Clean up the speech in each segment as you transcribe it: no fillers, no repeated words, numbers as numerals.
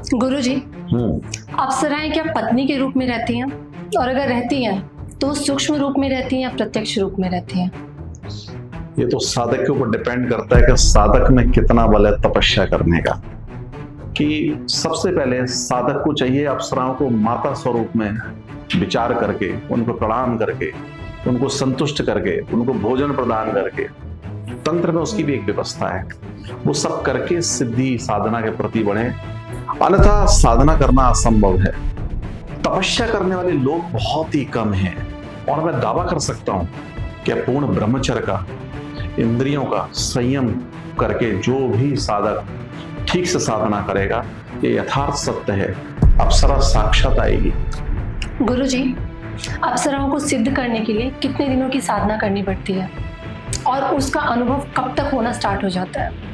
गुरुजी, अप्सराएं क्या पत्नी के रूप में रहती हैं? और अगर रहती हैं तो सूक्ष्म रूप में रहती हैं या प्रत्यक्ष रूप में रहती हैं? ये तो साधक के ऊपर डिपेंड करता है कि साधक में कितना बल है तपस्या करने का। कि सबसे पहले साधक को चाहिए अप्सराओं को माता स्वरूप में विचार करके, उनको प्रणाम करके, उनको संतुष्ट करके, उनको भोजन प्रदान करके, तंत्र में उसकी भी एक व्यवस्था है, वो सब करके सिद्धि साधना के प्रति बढ़े, अन्यथा साधना करना असंभव है। तपस्या करने वाले लोग बहुत ही कम हैं और मैं दावा कर सकता हूं कि पूर्ण ब्रह्मचर्य का, इंद्रियों का संयम करके जो भी साधक ठीक से साधना करेगा, ये यथार्थ सत्य है, अप्सरा साक्षात आएगी। गुरुजी, अप्सराओं को सिद्ध करने के लिए कितने दिनों की साधना करनी पड़ती है और उसका अनुभव कब तक होना स्टार्ट हो जाता है?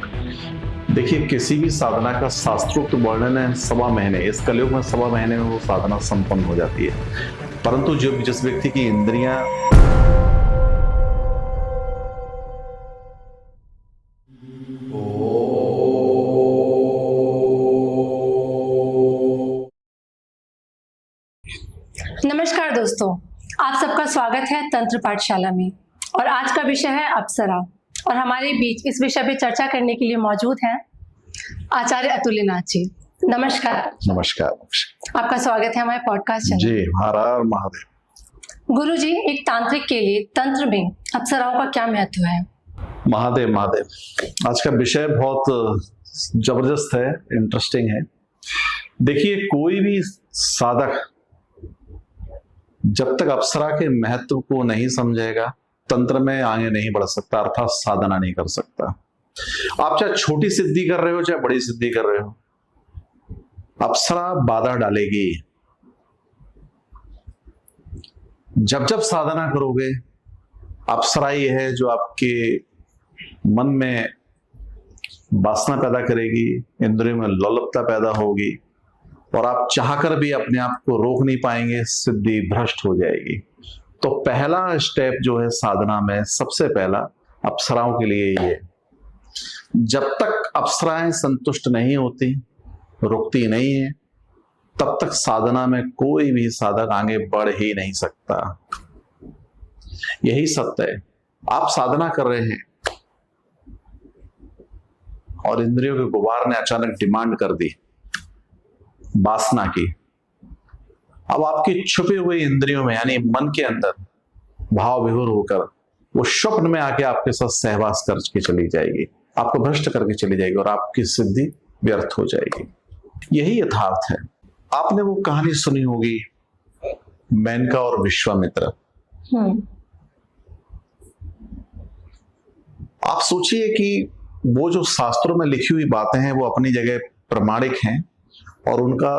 देखिए, किसी भी साधना का शास्त्रोक्त वर्णन है 1.25 महीने। इस कलयुग में 1.25 महीने में वो साधना संपन्न हो जाती है। परंतु जिस व्यक्ति की इंद्रियां नमस्कार दोस्तों, आप सबका स्वागत है तंत्र पाठशाला में। और आज का विषय है अप्सरा। और हमारे बीच इस विषय पे चर्चा करने के लिए मौजूद हैं आचार्य अतुल्यनाथ जी। नमस्कार। नमस्कार। आपका स्वागत है हमारे पॉडकास्ट चैनल। जी, हर हर महादेव। गुरु जी, एक तांत्रिक के लिए तंत्र में अप्सराओं का क्या महत्व है? महादेव महादेव। आज का विषय बहुत जबरदस्त है, इंटरेस्टिंग है। देखिए, कोई भी साधक जब तक अप्सरा के महत्व को नहीं समझेगा, तंत्र में आगे नहीं बढ़ सकता, अर्थात साधना नहीं कर सकता। आप चाहे छोटी सिद्धि कर रहे हो चाहे बड़ी सिद्धि कर रहे हो, अप्सरा बाधा डालेगी। जब जब साधना करोगे, अप्सरा ये है जो आपके मन में वासना पैदा करेगी, इंद्रियों में लोलुपता पैदा होगी और आप चाहकर भी अपने आप को रोक नहीं पाएंगे, सिद्धि भ्रष्ट हो जाएगी। तो पहला स्टेप जो है साधना में, सबसे पहला अप्सराओं के लिए ये, जब तक अप्सराएं संतुष्ट नहीं होती, रुकती नहीं है, तब तक साधना में कोई भी साधक आगे बढ़ ही नहीं सकता। यही सत्य है। आप साधना कर रहे हैं और इंद्रियों के गुबार ने अचानक डिमांड कर दी वासना की। अब आपके छुपे हुए इंद्रियों में, यानी मन के अंदर भाव विभोर होकर वो स्वप्न में आके आपके साथ सहवास करके चली जाएगी, आपको भ्रष्ट करके चली जाएगी और आपकी सिद्धि व्यर्थ हो जाएगी। यही यथार्थ है। आपने वो कहानी सुनी होगी, मेनका और विश्वामित्र। आप सोचिए कि वो जो शास्त्रों में लिखी हुई बातें हैं वो अपनी जगह प्रमाणिक हैं और उनका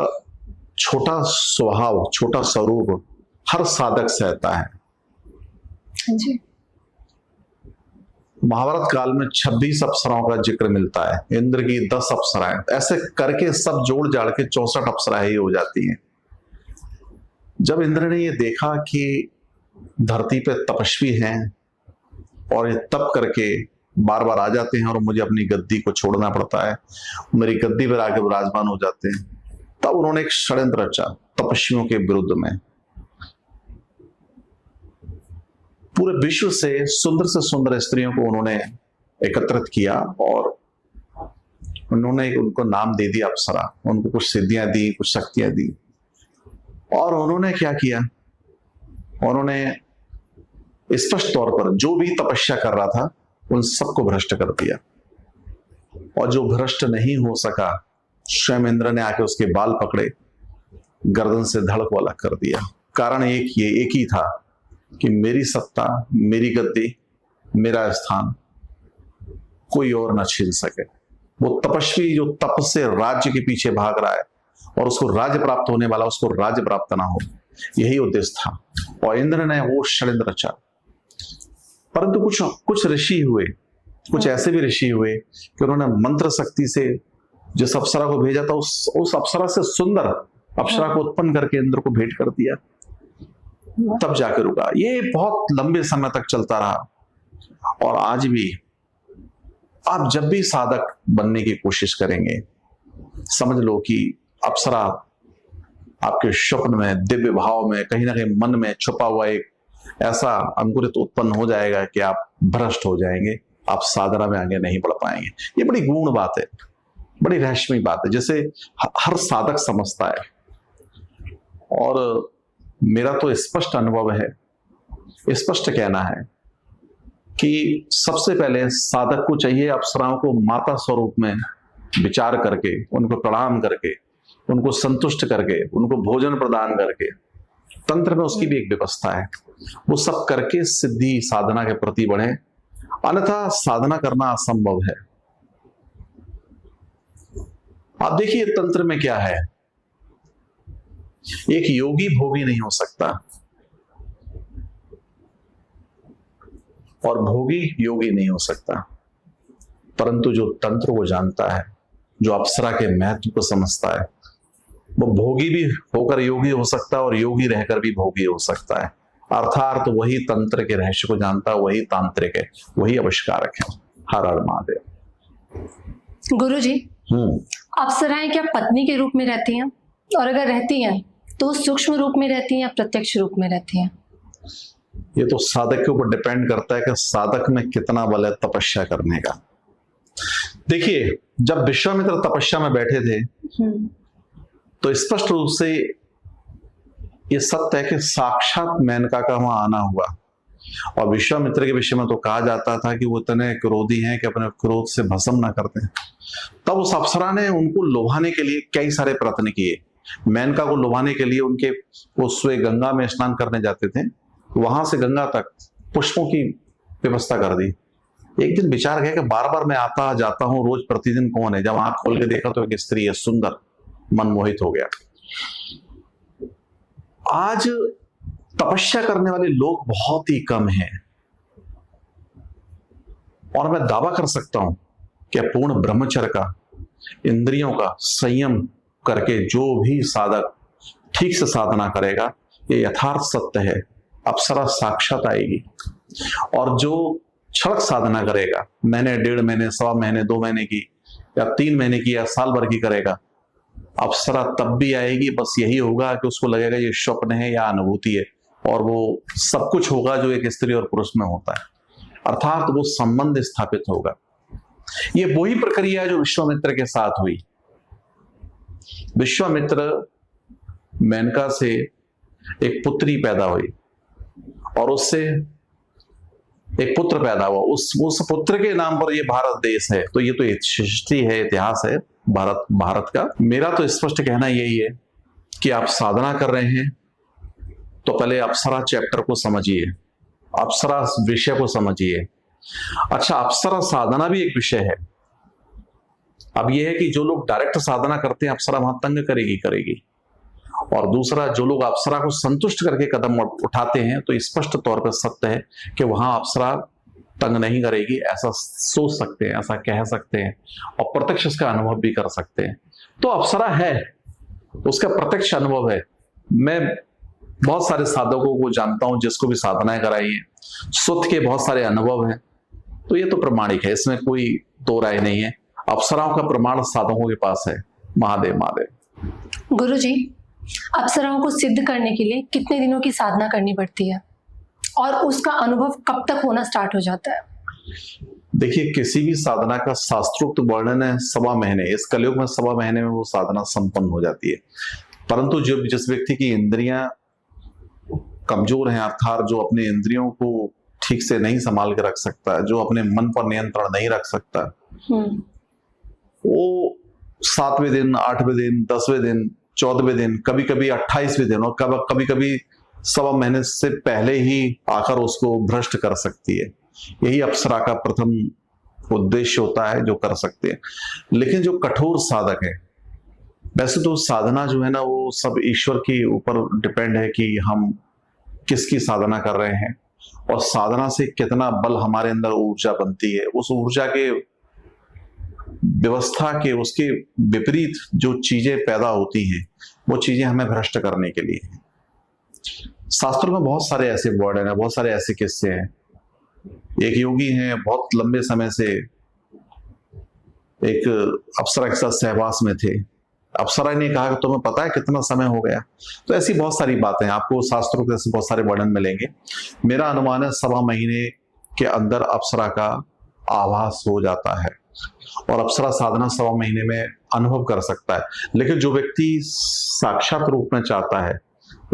छोटा स्वभाव, छोटा स्वरूप हर साधक सहता है। जी। महाभारत काल में 26 अप्सराओं का जिक्र मिलता है, इंद्र की 10 अप्सराएं, ऐसे करके सब जोड़ जाड़ के 64 अप्सराएं ही हो जाती हैं। जब इंद्र ने ये देखा कि धरती पे तपस्वी हैं और ये तप करके बार बार आ जाते हैं और मुझे अपनी गद्दी को छोड़ना पड़ता है, मेरी गद्दी पर आके विराजमान हो जाते हैं, तब उन्होंने एक षड्यंत्र रचा तपस्वियों के विरुद्ध में। पूरे विश्व से सुंदर स्त्रियों को उन्होंने एकत्रित किया और उन्होंने उनको नाम दे दिया अप्सरा। उनको कुछ सिद्धियां दी, कुछ शक्तियां दी और उन्होंने क्या किया, उन्होंने स्पष्ट तौर पर जो भी तपस्या कर रहा था उन सबको भ्रष्ट कर दिया। और जो भ्रष्ट नहीं हो सका, स्वयं इंद्र ने आके उसके बाल पकड़े, गर्दन से धड़ को अलग कर दिया। कारण एक ही था कि मेरी सत्ता, मेरी गद्दी, मेरा स्थान कोई और न छीन सके। वो तपस्वी जो तप से राज्य के पीछे भाग रहा है और उसको राज्य प्राप्त होने वाला, उसको राज्य प्राप्त ना हो, यही उद्देश्य था। और इंद्र ने वो षड्यंत्र रचा। परंतु कुछ ऋषि हुए, कुछ ऐसे भी ऋषि हुए कि उन्होंने मंत्र शक्ति से जिस अप्सरा को भेजा था उस अप्सरा से सुंदर अप्सरा को उत्पन्न करके इंद्र को भेंट कर दिया, तब जाकर रुका। ये बहुत लंबे समय तक चलता रहा। और आज भी आप जब भी साधक बनने की कोशिश करेंगे, समझ लो कि अप्सरा आपके स्वप्न में, दिव्य भाव में, कहीं ना कहीं मन में छुपा हुआ एक ऐसा अंकुरित उत्पन्न हो जाएगा कि आप भ्रष्ट हो जाएंगे, आप साधना में आगे नहीं बढ़ पाएंगे। ये बड़ी गूढ़ बात है, बड़ी रहस्यमयी बात है, जैसे हर साधक समझता है। और मेरा तो स्पष्ट अनुभव है, स्पष्ट कहना है कि सबसे पहले साधक को चाहिए अप्सराओं को माता स्वरूप में विचार करके, उनको प्रणाम करके, उनको संतुष्ट करके, उनको भोजन प्रदान करके, तंत्र में उसकी भी एक व्यवस्था है, वो सब करके सिद्धि साधना के प्रति बढ़े, अन्यथा साधना करना असंभव है। आप देखिए तंत्र में क्या है, एक योगी भोगी नहीं हो सकता और भोगी योगी नहीं हो सकता, परंतु जो तंत्र को जानता है, जो अप्सरा के महत्व को समझता है, वो भोगी भी होकर योगी हो सकता है और योगी रहकर भी भोगी हो सकता है। अर्थात वही तंत्र के रहस्य को जानता है, वही तांत्रिक है, वही आविष्कारक है। हर हर महादेव। गुरुजी, अप्सराएं क्या पत्नी के रूप में रहती हैं? और अगर रहती हैं तो सूक्ष्म रूप में रहती हैं या प्रत्यक्ष रूप में रहती हैं? ये तो साधक के ऊपर डिपेंड करता है कि साधक में कितना बल है तपस्या करने का। देखिए, जब विश्वामित्र तपस्या में बैठे थे तो स्पष्ट रूप से ये सत्य है कि साक्षात मेनका का वहां आना हुआ। और विश्वामित्र के विषय में तो कहा जाता था कि वो इतने क्रोधी हैं कि अपने क्रोध से भस्म ना करते। तब उस अप्सरा ने उनको लुभाने के लिए कई सारे प्रयत्न किए। मेनका को लुभाने के लिए उनके वो स्वयं गंगा में स्नान करने जाते थे, वहां से गंगा तक पुष्पों की व्यवस्था कर दी। एक दिन विचार गया कि बार बार मैं आता जाता हूं, रोज प्रतिदिन कौन है। जब आंख खोल के देखा तो एक स्त्री है, सुंदर, मन मोहित हो गया। आज तपस्या करने वाले लोग बहुत ही कम हैं और मैं दावा कर सकता हूं कि पूर्ण ब्रह्मचर्य का, इंद्रियों का संयम करके जो भी साधक ठीक से साधना करेगा, ये यथार्थ सत्य है, अप्सरा साक्षात आएगी। और जो क्षणिक साधना करेगा, महीने, 1.5 महीने, 1.25 महीने, 2 महीने की या 3 महीने की या साल भर की करेगा, अप्सरा तब भी आएगी। बस यही होगा कि उसको लगेगा ये स्वप्न है या अनुभूति है, और वो सब कुछ होगा जो एक स्त्री और पुरुष में होता है, अर्थात वो संबंध स्थापित होगा। ये वही प्रक्रिया है जो विश्वामित्र के साथ हुई। विश्वामित्र मेनका से एक पुत्री पैदा हुई और उससे एक पुत्र पैदा हुआ। उस पुत्र के नाम पर ये भारत देश है। तो ये तो हिस्ट्री है, इतिहास है भारत का। मेरा तो स्पष्ट कहना यही है कि आप साधना कर रहे हैं तो पहले अप्सरा चैप्टर को समझिए, अप्सरा विषय को समझिए। अच्छा, अप्सरा साधना भी एक विषय है। अब यह है कि जो लोग डायरेक्ट साधना करते हैं, अप्सरा वहां तंग करेगी। और दूसरा, जो लोग अप्सरा को संतुष्ट करके कदम उठाते हैं, तो स्पष्ट तौर पर सत्य है कि वहां अप्सरा तंग नहीं करेगी। ऐसा सोच सकते हैं, ऐसा कह सकते हैं और प्रत्यक्ष इसका अनुभव भी कर सकते हैं। तो अप्सरा है, उसका प्रत्यक्ष अनुभव है। मैं बहुत सारे साधकों को जानता हूं जिसको भी साधनाएं कराई है, सुत के बहुत सारे अनुभव हैं। तो ये तो प्रमाणिक है, इसमें कोई दो राय नहीं है। अप्सराओं का प्रमाण साधकों के पास है। महादेव महादेव। गुरुजी, अप्सराओं को सिद्ध करने के लिए कितने दिनों की साधना करनी पड़ती है और उसका अनुभव कब तक होना स्टार्ट हो जाता है? देखिए, किसी भी साधना का शास्त्रोक्त वर्णन है 1.25 महीने। इस कलयुग में 1.25 महीने में वो साधना संपन्न हो जाती है। परंतु जिस व्यक्ति की इंद्रियां कमजोर हैं, अर्थात जो अपने इंद्रियों को ठीक से नहीं संभाल के रख सकता, जो अपने मन पर नियंत्रण नहीं रख सकता, वो 7वें दिन, 8वें दिन, 10वें दिन, 14वें दिन, कभी कभी 28वें दिन और कभी कभी 1.25 महीने से पहले ही आकर उसको भ्रष्ट कर सकती है। यही अप्सरा का प्रथम उद्देश्य होता है जो कर सकते हैं। लेकिन जो कठोर साधक है, वैसे तो साधना जो है ना, वो सब ईश्वर के ऊपर डिपेंड है कि हम किसकी साधना कर रहे हैं और साधना से कितना बल हमारे अंदर ऊर्जा बनती है। उस ऊर्जा के व्यवस्था के, उसके विपरीत जो चीजें पैदा होती हैं, वो चीजें हमें भ्रष्ट करने के लिए। शास्त्रों में बहुत सारे ऐसे वर्णन हैं, बहुत सारे ऐसे किस्से हैं। एक योगी हैं, बहुत लंबे समय से एक अप्सरा के साथ सहवास में थे अप्सरा ने कहा कि तुम्हें पता है कितना समय हो गया। तो ऐसी बहुत सारी बातें आपको शास्त्रों के ऐसे बहुत सारे वर्णन मिलेंगे। मेरा अनुमान है 1.25 महीने के अंदर अप्सरा का आभास हो जाता है और अप्सरा साधना 1.25 महीने में अनुभव कर सकता है। लेकिन जो व्यक्ति साक्षात रूप में चाहता है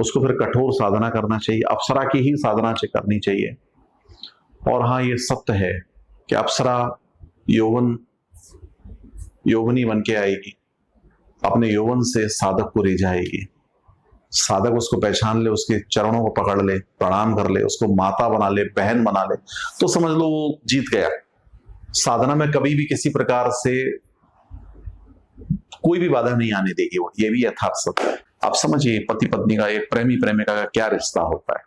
उसको फिर कठोर साधना करना चाहिए, अप्सरा की ही साधना करनी चाहिए। और हाँ, ये सत्य है कि अप्सरा यौवनी बन के आएगी, अपने यौवन से साधक को रिझाएगी। साधक उसको पहचान ले, उसके चरणों को पकड़ ले, प्रणाम कर ले, उसको माता बना ले, बहन बना ले, तो समझ लो वो जीत गया। साधना में कभी भी किसी प्रकार से कोई भी बाधा नहीं आने देगी वो, ये भी यथार्थ सत्य है। आप समझिए पति पत्नी का, एक प्रेमी प्रेमिका का क्या रिश्ता होता है।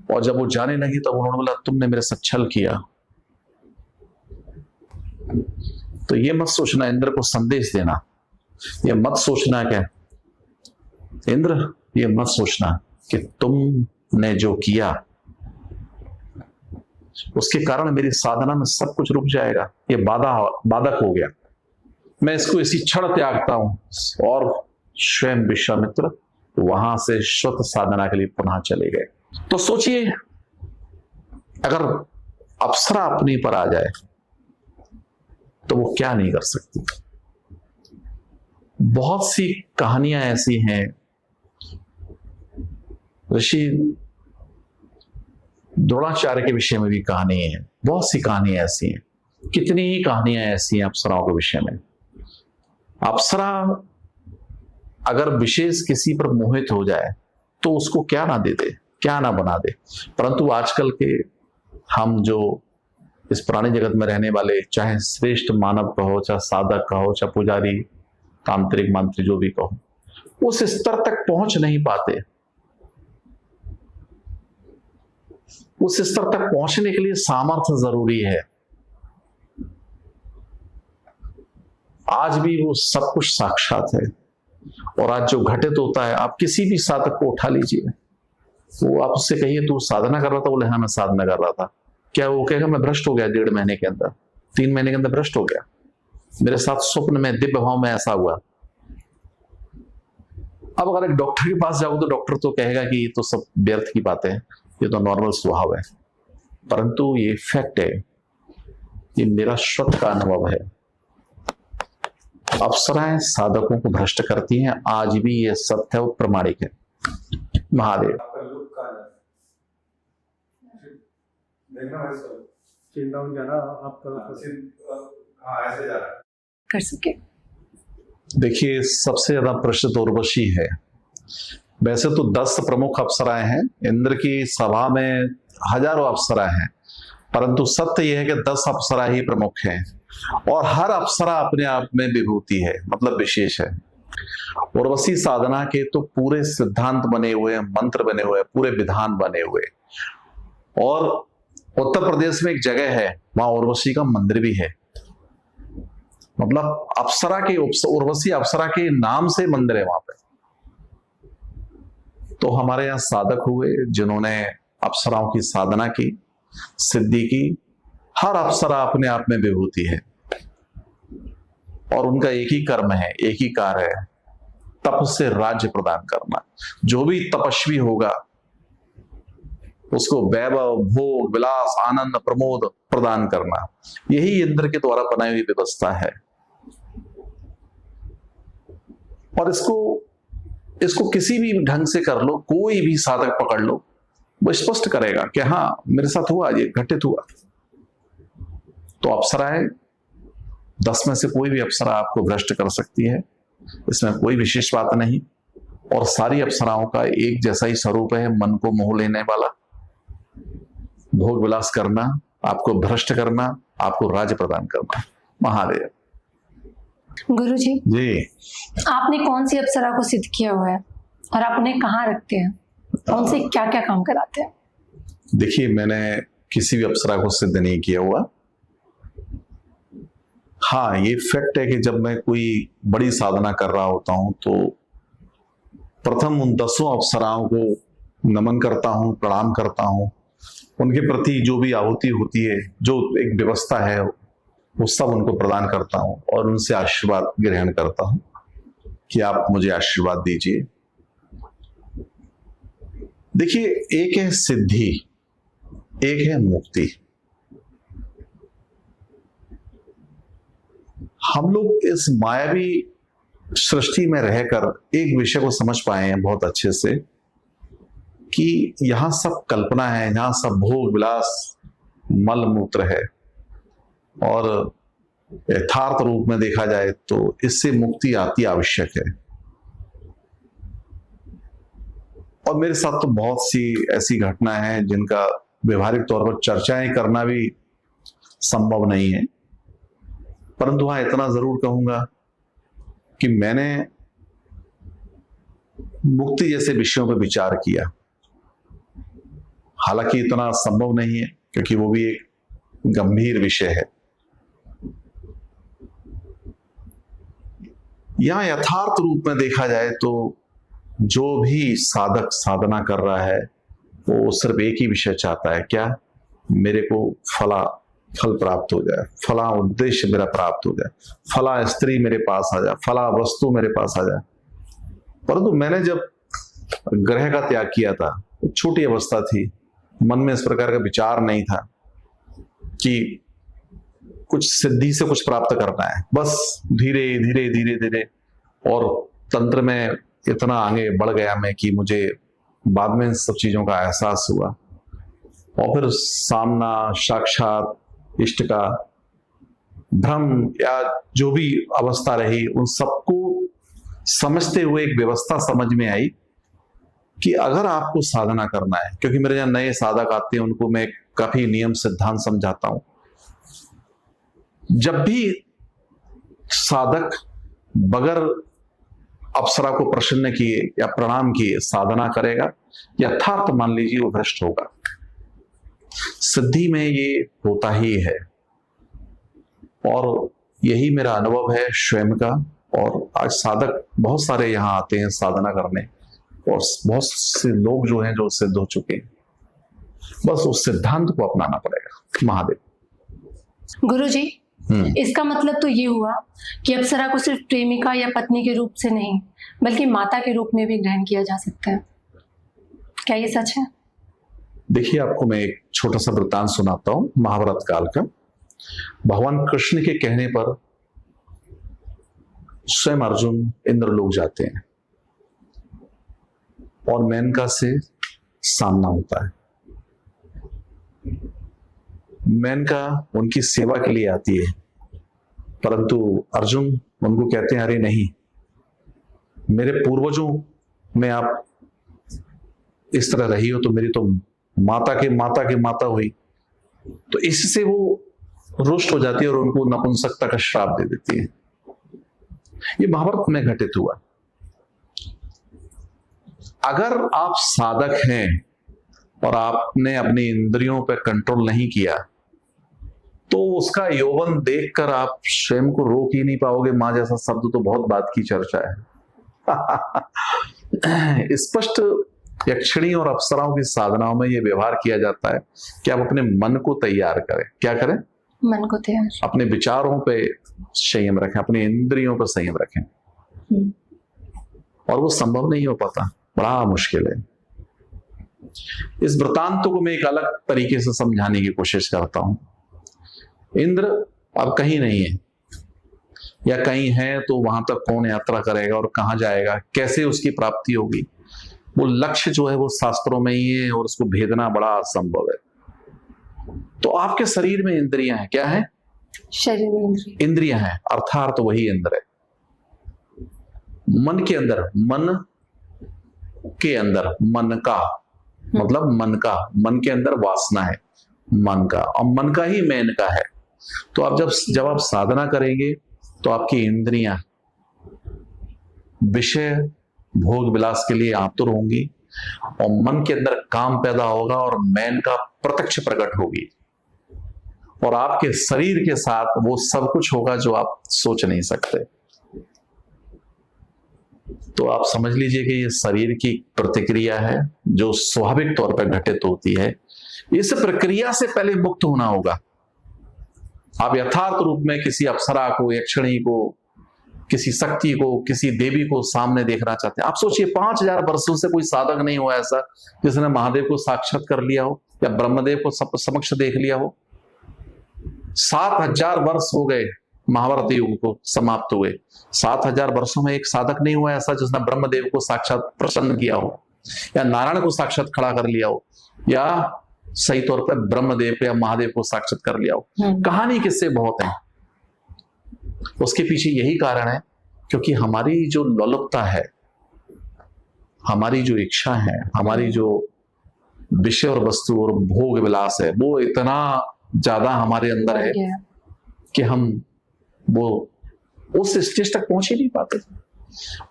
और जब वो जाने लगी तब उन्होंने बोला तुमने मेरे साथ छल किया। तो ये मत सोचना, इंद्र को संदेश देना, ये मत सोचना क्या इंद्र, ये मत सोचना कि तुमने जो किया उसके कारण मेरी साधना में सब कुछ रुक जाएगा, ये बाधक हो गया, मैं इसको इसी क्षण त्यागता हूं। और स्वयं विश्वामित्र वहां से श्रुत साधना के लिए पुनः चले गए। तो सोचिए अगर अप्सरा अपनी पर आ जाए तो वो क्या नहीं कर सकती। बहुत सी कहानियां ऐसी हैं, ऋषि द्रोणाचार्य के विषय में भी कहानी है, बहुत सी कहानियां ऐसी हैं, कितनी ही कहानियां ऐसी हैं अप्सराओं के विषय में। अप्सरा अगर विशेष किसी पर मोहित हो जाए तो उसको क्या ना दे दे, क्या ना बना दे। परंतु आजकल के हम जो इस पुराने जगत में रहने वाले, चाहे श्रेष्ठ मानव कहो, चाहे साधक कहो, चाहे पुजारी, तांत्रिक मंत्री, जो भी कहो, उस स्तर तक पहुंच नहीं पाते। उस स्तर तक पहुंचने के लिए सामर्थ्य जरूरी है। आज भी वो सब कुछ साक्षात है। और आज जो घटित होता है, आप किसी भी साधक को उठा लीजिए, वो आप उससे कहिए तू साधना कर रहा था, बोले हाँ मैं साधना कर रहा था, क्या वो कहेगा मैं भ्रष्ट हो गया 1.5 महीने के अंदर, 3 महीने के अंदर भ्रष्ट हो गया, मेरे साथ स्वप्न में दिव्य भाव में ऐसा हुआ। अब अगर एक डॉक्टर के पास जाओ तो डॉक्टर तो कहेगा कि ये तो सब व्यर्थ की बातें हैं, ये तो नॉर्मल स्वभाव है। परंतु ये फैक्ट है, ये मेरा श्रुत का अनुभव है। अप्सराएं साधकों को भ्रष्ट करती हैं, आज भी ये सत्य है, प्रमाणिक है। महादेव कर सके। देखिए सबसे ज्यादा प्रसिद्ध उर्वशी है। वैसे तो 10 प्रमुख अप्सराएं हैं, इंद्र की सभा में हजारों अप्सराएं हैं, परंतु सत्य यह है कि 10 अप्सरा ही प्रमुख हैं और हर अप्सरा अपने आप में विभूति है, मतलब विशेष है। उर्वशी साधना के तो पूरे सिद्धांत बने हुए, मंत्र बने हुए, पूरे विधान बने हुए। और उत्तर प्रदेश में एक जगह है, वहां उर्वशी का मंदिर भी है, मतलब अप्सरा के उर्वशी अप्सरा के नाम से मंदिर है वहां पे। तो हमारे यहाँ साधक हुए जिन्होंने अप्सराओं की साधना की, सिद्धि की। हर अप्सरा अपने आप में विभूति है और उनका एक ही कर्म है, एक ही कार्य है, तप से राज्य प्रदान करना। जो भी तपस्वी होगा उसको वैभव, भोग, विलास, आनंद, प्रमोद प्रदान करना, यही इंद्र के द्वारा बनाई हुई व्यवस्था है। और इसको किसी भी ढंग से कर लो, कोई भी साधक पकड़ लो, वो स्पष्ट करेगा कि हाँ मेरे साथ हुआ, ये घटित हुआ। तो अप्सराएं 10 में से कोई भी अप्सरा आपको भ्रष्ट कर सकती है, इसमें कोई विशेष बात नहीं। और सारी अप्सराओं का एक जैसा ही स्वरूप है, मन को मोह लेने वाला, भोग विलास करना, आपको भ्रष्ट करना, आपको राज्य प्रदान करना। महादेव गुरु जी, आपने कौन सी अप्सरा को सिद्ध किया हुआ है और आप उन्हें कहाँ रखते हैं, उनसे क्या क्या काम कराते हैं? देखिए मैंने किसी भी अप्सरा को सिद्ध नहीं किया हुआ। हाँ ये फैक्ट है कि जब मैं कोई बड़ी साधना कर रहा होता हूं तो प्रथम उन 10 अप्सराओं को नमन करता हूं, प्रणाम करता हूं, उनके प्रति जो भी आहुति होती है, जो एक व्यवस्था है वो सब उनको प्रदान करता हूं और उनसे आशीर्वाद ग्रहण करता हूं कि आप मुझे आशीर्वाद दीजिए। देखिए, एक है सिद्धि, एक है मुक्ति। हम लोग इस मायावी सृष्टि में रहकर एक विषय को समझ पाए हैं बहुत अच्छे से कि यहां सब कल्पना है, यहां सब भोग विलास मल मूत्र है, और यथार्थ रूप में देखा जाए तो इससे मुक्ति आती आवश्यक है। और मेरे साथ तो बहुत सी ऐसी घटनाएं हैं जिनका व्यवहारिक तौर पर चर्चाएं करना भी संभव नहीं है, परंतु हाँ इतना जरूर कहूंगा कि मैंने मुक्ति जैसे विषयों पर विचार किया। हालांकि इतना संभव नहीं है क्योंकि वो भी एक गंभीर विषय है। यहां यथार्थ रूप में देखा जाए तो जो भी साधक साधना कर रहा है वो सिर्फ एक ही विषय चाहता है, क्या? मेरे को फल प्राप्त हो जाए, फला उद्देश्य मेरा प्राप्त हो जाए, फला स्त्री मेरे पास आ जाए, फला वस्तु मेरे पास आ जाए। परंतु मैंने जब ग्रह का त्याग किया था, छोटी अवस्था थी, मन में इस प्रकार का विचार नहीं था कि कुछ सिद्धि से कुछ प्राप्त करना है, बस धीरे धीरे धीरे धीरे। और तंत्र में इतना आगे बढ़ गया मैं कि मुझे बाद में इन सब चीजों का एहसास हुआ, और फिर सामना साक्षात इष्ट का भ्रम या जो भी अवस्था रही, उन सबको समझते हुए एक व्यवस्था समझ में आई कि अगर आपको साधना करना है, क्योंकि मेरे यहाँ नए साधक आते हैं उनको मैं काफी नियम सिद्धांत समझाता हूं। जब भी साधक बगैर अप्सरा को प्रसन्न किए या प्रणाम किए साधना करेगा, यथार्थ मान लीजिए वो भ्रष्ट होगा। सिद्धि में ये होता ही है, और यही मेरा अनुभव है स्वयं का। और आज साधक बहुत सारे यहाँ आते हैं साधना करने, और बहुत से लोग जो हैं जो सिद्ध हो चुके हैं। बस उस सिद्धांत को अपनाना पड़ेगा। महादेव। गुरुजी, इसका मतलब तो ये हुआ कि अप्सरा को सिर्फ प्रेमिका या पत्नी के रूप से नहीं बल्कि माता के रूप में भी ग्रहण किया जा सकता है। क्या ये सच है? देखिए, आपको मैं एक छोटा सा वृत्तांत सुनाता हूं महाभारत काल का। भगवान कृष्ण के कहने पर स्वयं अर्जुन इंद्रलोक जाते हैं और मेनका से सामना होता है। मेनका उनकी सेवा के लिए आती है, परंतु अर्जुन उनको कहते हैं, अरे नहीं, मेरे पूर्वजों में आप इस तरह रही हो तो मेरी तो माता के माता हुई। तो इससे वो रुष्ट हो जाती है और उनको नपुंसकता का श्राप दे देती है। ये महाभारत में घटित हुआ। अगर आप साधक हैं और आपने अपनी इंद्रियों पर कंट्रोल नहीं किया तो उसका यौवन देखकर आप स्वयं को रोक ही नहीं पाओगे। मां जैसा शब्द तो बहुत बात की चर्चा है। स्पष्ट यक्षिणी और अप्सराओं की साधनाओं में यह व्यवहार किया जाता है कि आप अपने मन को तैयार करें। क्या करें? मन को तैयार, अपने विचारों पे संयम रखें, अपने इंद्रियों पर संयम रखें। और वो संभव नहीं हो पाता, बड़ा मुश्किल है। इस वृतांत को मैं एक अलग तरीके से समझाने की कोशिश करता हूं। इंद्र अब कहीं नहीं है, या कहीं है तो वहां तक कौन यात्रा करेगा और कहां जाएगा, कैसे उसकी प्राप्ति होगी? वो लक्ष्य जो है वो शास्त्रों में ही है और उसको भेदना बड़ा असंभव है। तो आपके शरीर में इंद्रियां हैं। क्या है? शरीर में इंद्रियां हैं, अर्थात वही इंद्र है। मन के अंदर, मन के अंदर, मन का मतलब मन का, मन के अंदर वासना है मन का, और मन का ही मैन का है। तो आप जब आप साधना करेंगे तो आपकी इंद्रियां विषय भोग विलास के लिए आतुर होंगी और मन के अंदर काम पैदा होगा और मैन का प्रत्यक्ष प्रकट होगी, और आपके शरीर के साथ वो सब कुछ होगा जो आप सोच नहीं सकते। तो आप समझ लीजिए कि ये शरीर की प्रतिक्रिया है जो स्वाभाविक तौर पर घटित होती है। इस प्रक्रिया से पहले मुक्त होना होगा। आप यथार्थ रूप में किसी अप्सरा को, यक्षिणी को, किसी शक्ति को, किसी देवी को सामने देखना चाहते हैं। आप सोचिए 5000 वर्षों से कोई साधक नहीं हुआ ऐसा जिसने महादेव को साक्षात कर लिया हो या ब्रह्मदेव को समक्ष देख लिया हो। 7000 वर्ष हो गए महाभारत युग को समाप्त हुए, 7000 वर्षों में एक साधक नहीं हुआ ऐसा जिसने ब्रह्मदेव को साक्षात प्रसन्न किया हो या नारायण को साक्षात खड़ा कर लिया हो या सही तौर पर ब्रह्मदेव या महादेव को साक्षात कर लिया हो। कहानी किससे बहुत है, उसके पीछे यही कारण है क्योंकि हमारी जो लोलुपता है, हमारी जो इच्छा है, हमारी जो विषय और वस्तु और भोग विलास है, वो इतना ज्यादा हमारे अंदर है कि हम वो उस स्टेज तक पहुंच ही नहीं पाते।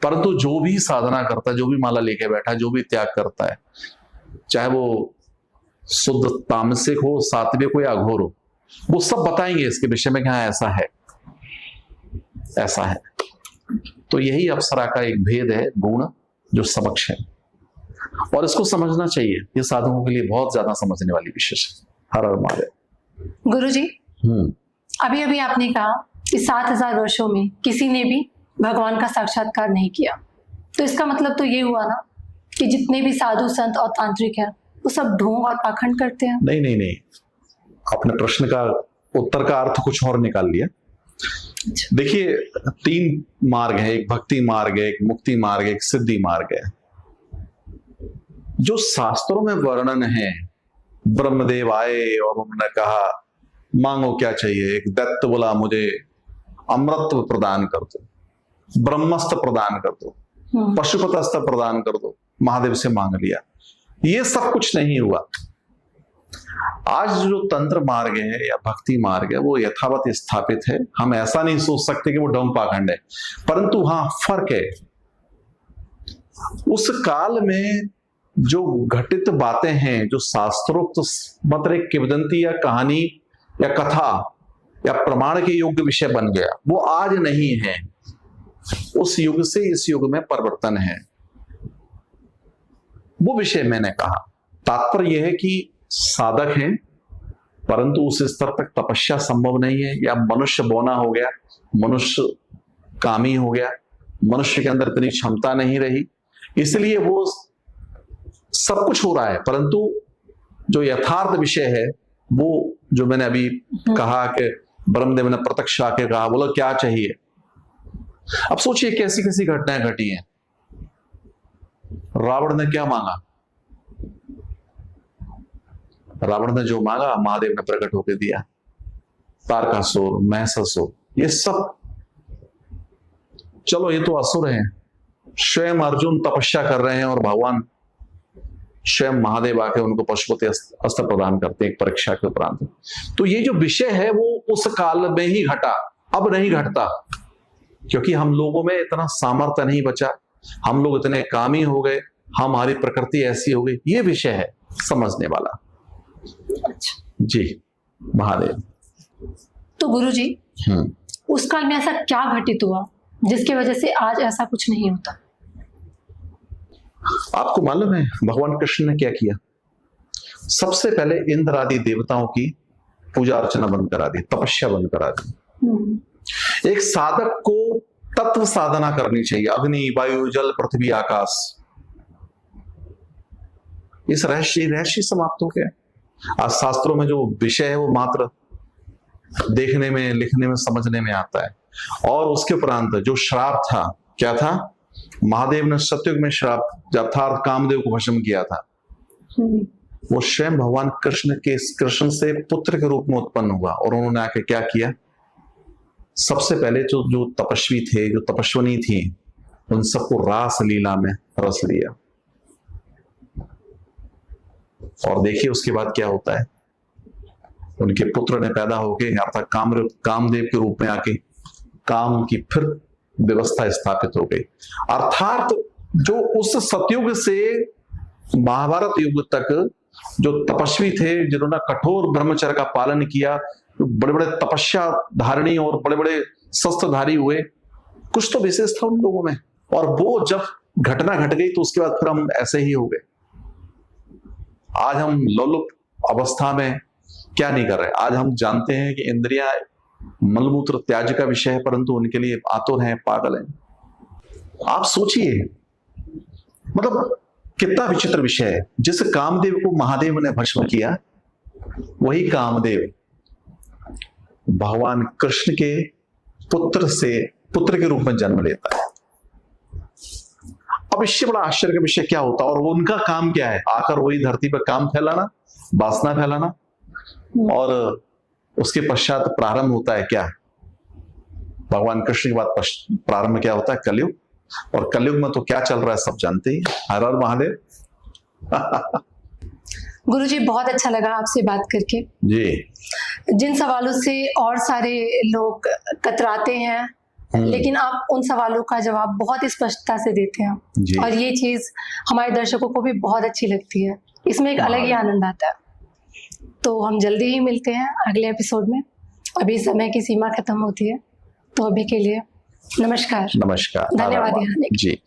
परंतु जो भी साधना करता है, जो भी माला लेके बैठा है, जो भी त्याग करता है, चाहे वो शुद्ध तामसिक हो, सात्विक हो या अघोर हो, वो सब बताएंगे इसके विषय में कि हाँ ऐसा है, ऐसा है। तो यही अप्सरा का एक भेद है, गुण जो समक्ष है, और इसको समझना चाहिए। ये साधकों के लिए बहुत ज्यादा समझने वाली विषय है। हर हर महादेव। गुरुजी, अभी अभी आपने कहा कि 7000 वर्षों में किसी ने भी भगवान का साक्षात्कार नहीं किया, तो इसका मतलब तो ये हुआ ना कि जितने भी साधु संत और तांत्रिक हैं वो सब ढोंग और पाखंड करते हैं। नहीं नहीं नहीं, आपने प्रश्न का उत्तर का अर्थ कुछ और निकाल लिया। देखिए 3 मार्ग है, एक भक्ति मार्ग है, एक मुक्ति मार्ग है, एक सिद्धि मार्ग है। जो शास्त्रों में वर्णन है, ब्रह्मदेव आए और उन्होंने कहा मांगो क्या चाहिए, एक दैत्य बोला मुझे अमृत प्रदान कर दो, ब्रह्मस्त्र प्रदान कर दो, पशुपतस्त्र प्रदान कर दो, महादेव से मांग लिया। ये सब कुछ नहीं हुआ। आज जो तंत्र मार्ग है या भक्ति मार्ग है वो यथावत स्थापित है। हम ऐसा नहीं सोच सकते कि वो ढोंग पाखंड है, परंतु हाँ फर्क है। उस काल में जो घटित बातें हैं, जो शास्त्रोक्त मतलब एक किंवदंती या कहानी या कथा या प्रमाण के योग्य विषय बन गया, वो आज नहीं है। उस युग से इस युग में परिवर्तन है, वो विषय मैंने कहा। तात्पर्य यह है कि साधक हैं परंतु उस स्तर तक तपस्या संभव नहीं है, या मनुष्य बौना हो गया, मनुष्य कामी हो गया, मनुष्य के अंदर इतनी क्षमता नहीं रही, इसलिए वो सब कुछ हो रहा है। परंतु जो यथार्थ विषय है वो जो मैंने अभी कहा कि ब्रह्मदेव ने प्रत्यक्ष आके कहा, बोला क्या चाहिए। अब सोचिए कैसी कैसी घटनाएं घटी हैं। रावण ने क्या मांगा, रावण ने जो मांगा महादेव ने प्रकट होकर दिया। तारकासुर, महिषासुर, ये सब चलो ये तो असुर हैं, स्वयं अर्जुन तपस्या कर रहे हैं और भगवान स्वयं महादेव आके उनको पशुपति अस्त्र प्रदान करते हैं एक परीक्षा के उपरांत। तो ये जो विषय है वो उस काल में ही घटा, अब नहीं घटता, क्योंकि हम लोगों में इतना सामर्थ्य नहीं बचा, हम लोग इतने कामी हो गए, हमारी प्रकृति ऐसी हो गई। ये विषय है समझने वाला। जी महादेव। तो गुरुजी, उस काल में ऐसा क्या घटित हुआ जिसकी वजह से आज ऐसा कुछ नहीं होता? आपको मालूम है भगवान कृष्ण ने क्या किया? सबसे पहले इंद्र आदि देवताओं की पूजा अर्चना बंद करा दी, तपस्या बंद करा दी। एक साधक को तत्व साधना करनी चाहिए, अग्नि, वायु, जल, पृथ्वी, आकाश। इस रहस्य समाप्त हो गया। आज शास्त्रों में जो विषय है वो मात्र देखने में, लिखने में, समझने में आता है। और उसके उपरांत जो श्राप था, क्या था? महादेव ने सतयुग में श्राप यथार्थ कामदेव को भस्म किया था। वो स्वयं भगवान कृष्ण से पुत्र के रूप में उत्पन्न हुआ, और उन्होंने आके क्या किया? सबसे पहले जो तपस्वी थे, जो तपस्विनी थी, उन सबको रास लीला में रस लिया। और देखिए उसके बाद क्या होता है। उनके पुत्र ने पैदा होके अर्थात कामदेव के रूप में आके काम की फिर व्यवस्था स्थापित हो गई। अर्थात जो उस सतयुग से महाभारत युग तक जो तपस्वी थे, जिन्होंने कठोर ब्रह्मचर्य का पालन किया, बड़े बड़े तपस्या धारणी और बड़े बड़े शस्त्रधारी हुए, कुछ तो विशेष था उन लोगों में। और वो जब घटना घट गई तो उसके बाद फिर हम ऐसे ही हो गए। आज हम लोलुप अवस्था में क्या नहीं कर रहे। आज हम जानते हैं कि इंद्रियां मलमूत्र त्याज्य का विषय है, परंतु उनके लिए आतुर हैं, पागल हैं। आप सोचिए, मतलब कितना विचित्र विषय है। जिस कामदेव को महादेव ने भस्म किया, वही कामदेव भगवान कृष्ण के पुत्र के रूप में जन्म लेता है। अब इससे बड़ा आश्चर्य का विषय क्या होता है? और वो उनका काम क्या है? आकर वही धरती पर काम फैलाना, वासना फैलाना, और उसके पश्चात प्रारंभ होता है क्या? भगवान कृष्ण के बाद प्रारंभ क्या होता है? कलयुग। और कलयुग में तो क्या चल रहा है सब जानते ही। हर हर महादेव। गुरुजी, बहुत अच्छा लगा आपसे बात करके। जी। जिन सवालों से और सारे लोग कतराते हैं, लेकिन आप उन सवालों का जवाब बहुत ही स्पष्टता से देते हैं, जी। और ये चीज हमारे दर्शकों को भी बहुत अच्छी लगती है। इसमें एक अलग ही आनंद आता है। तो हम जल्दी ही मिलते हैं अगले एपिसोड में। अभी समय की सीमा खत्म होती है, तो अभी के लिए नमस्कार। नमस्कार, धन्यवाद यहाँ आने के लिए। जी।